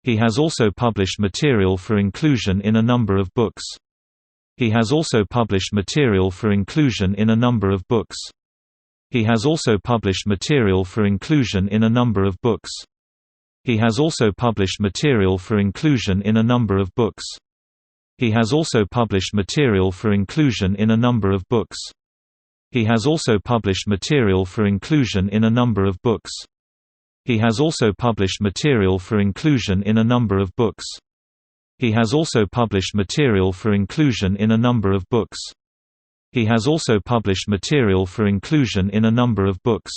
He has also published material for inclusion in a number of books. He has also published material for inclusion in a number of books. He has also published material for inclusion in a number of books. He has also published material for inclusion in a number of books. He has also published material for inclusion in a number of books. He has also published material for inclusion in a number of books. He has also published material for inclusion in a number of books. He has also published material for inclusion in a number of books. He has also published material for inclusion in a number of books.